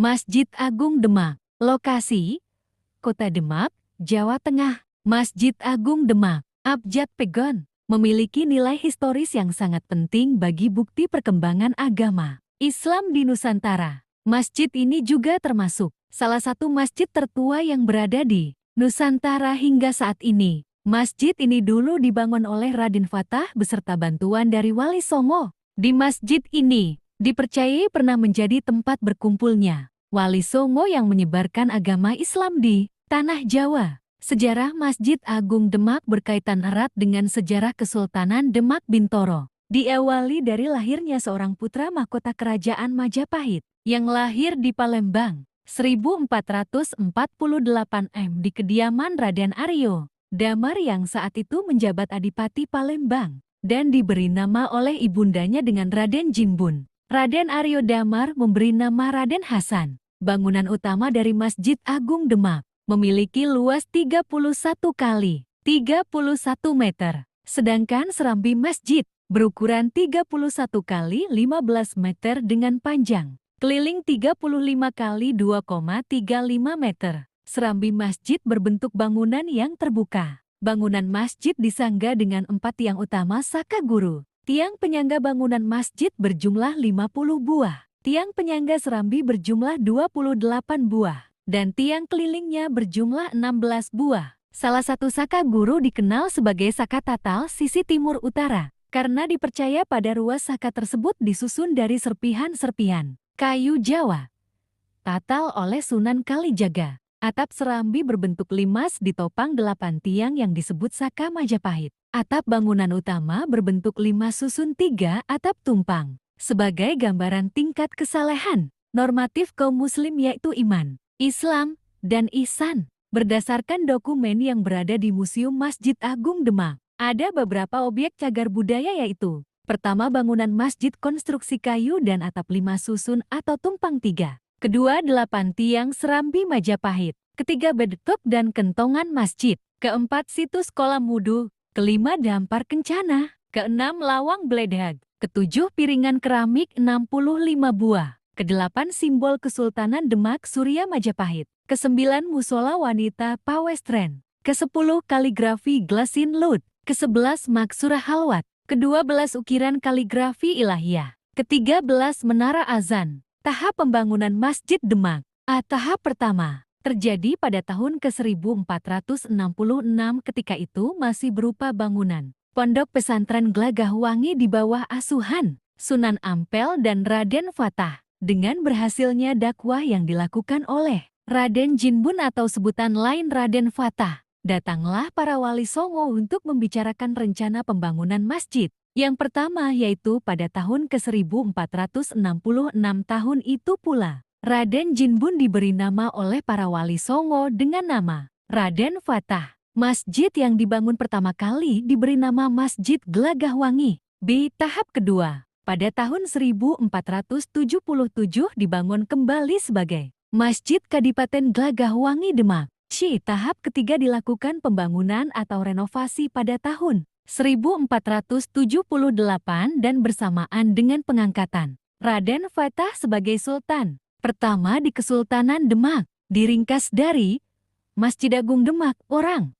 Masjid Agung Demak. Lokasi, Kota Demak, Jawa Tengah. Masjid Agung Demak, Abjad Pegon, memiliki nilai historis yang sangat penting bagi bukti perkembangan agama Islam di Nusantara. Masjid ini juga termasuk salah satu masjid tertua yang berada di Nusantara hingga saat ini. Masjid ini dulu dibangun oleh Raden Fatah beserta bantuan dari Wali Songo. Di masjid ini dipercayai pernah menjadi tempat berkumpulnya Wali Songo yang menyebarkan agama Islam di Tanah Jawa. Sejarah Masjid Agung Demak berkaitan erat dengan sejarah Kesultanan Demak Bintoro. Diawali dari lahirnya seorang putra mahkota kerajaan Majapahit yang lahir di Palembang 1448 di kediaman Raden Aryo Damar yang saat itu menjabat Adipati Palembang dan diberi nama oleh ibundanya dengan Raden Jinbun. Raden Aryo Damar memberi nama Raden Hasan. Bangunan utama dari Masjid Agung Demak memiliki luas 31 kali 31 meter, sedangkan serambi masjid berukuran 31 kali 15 meter dengan panjang keliling 35 kali 2,35 meter. Serambi masjid berbentuk bangunan yang terbuka. Bangunan masjid disangga dengan 4 tiang utama saka guru. Tiang penyangga bangunan masjid berjumlah 50 buah. Tiang penyangga serambi berjumlah 28 buah. Dan tiang kelilingnya berjumlah 16 buah. Salah satu saka guru dikenal sebagai saka tatal sisi timur utara, karena dipercaya pada ruas saka tersebut disusun dari serpihan-serpihan kayu Jawa. Tatal oleh Sunan Kalijaga. Atap serambi berbentuk limas ditopang 8 tiang yang disebut saka Majapahit. Atap bangunan utama berbentuk limas susun 3 atap tumpang. Sebagai gambaran tingkat kesalehan normatif kaum muslim yaitu iman, Islam, dan ihsan. Berdasarkan dokumen yang berada di Museum Masjid Agung Demak, ada beberapa objek cagar budaya yaitu: pertama, bangunan masjid konstruksi kayu dan atap limas susun atau tumpang 3. Kedua, 8 tiang serambi Majapahit. Ketiga, beduk dan kentongan masjid. Keempat, situs kolam wudhu. Kelima, dampar kencana. Keenam, lawang bledag. Ketujuh, piringan keramik 65 buah. Kedelapan, simbol Kesultanan Demak Surya Majapahit. Kesembilan, musola wanita Pawestren. Kesepuluh, kaligrafi Glasin Lut. Kesebelas, maksurah halwat. Kedua-belas, ukiran kaligrafi ilahiyah. Ketiga-belas, menara azan. Tahap pembangunan Masjid Demak. Tahap pertama terjadi pada tahun ke-1466, ketika itu masih berupa bangunan Pondok Pesantren Glagah Wangi di bawah asuhan Sunan Ampel dan Raden Fatah. Dengan berhasilnya dakwah yang dilakukan oleh Raden Jinbun atau sebutan lain Raden Fatah, datanglah para wali Songo untuk membicarakan rencana pembangunan masjid. Yang pertama yaitu pada tahun ke-1466 tahun itu pula, Raden Jinbun diberi nama oleh para wali Songo dengan nama Raden Fatah. Masjid yang dibangun pertama kali diberi nama Masjid Glagah Wangi. B. Tahap kedua, pada tahun 1477 dibangun kembali sebagai Masjid Kadipaten Glagah Wangi Demak. C. Tahap ketiga dilakukan pembangunan atau renovasi pada tahun 1478 dan bersamaan dengan pengangkatan Raden Fatah sebagai Sultan pertama di Kesultanan Demak. Diringkas dari Masjid Agung Demak, orang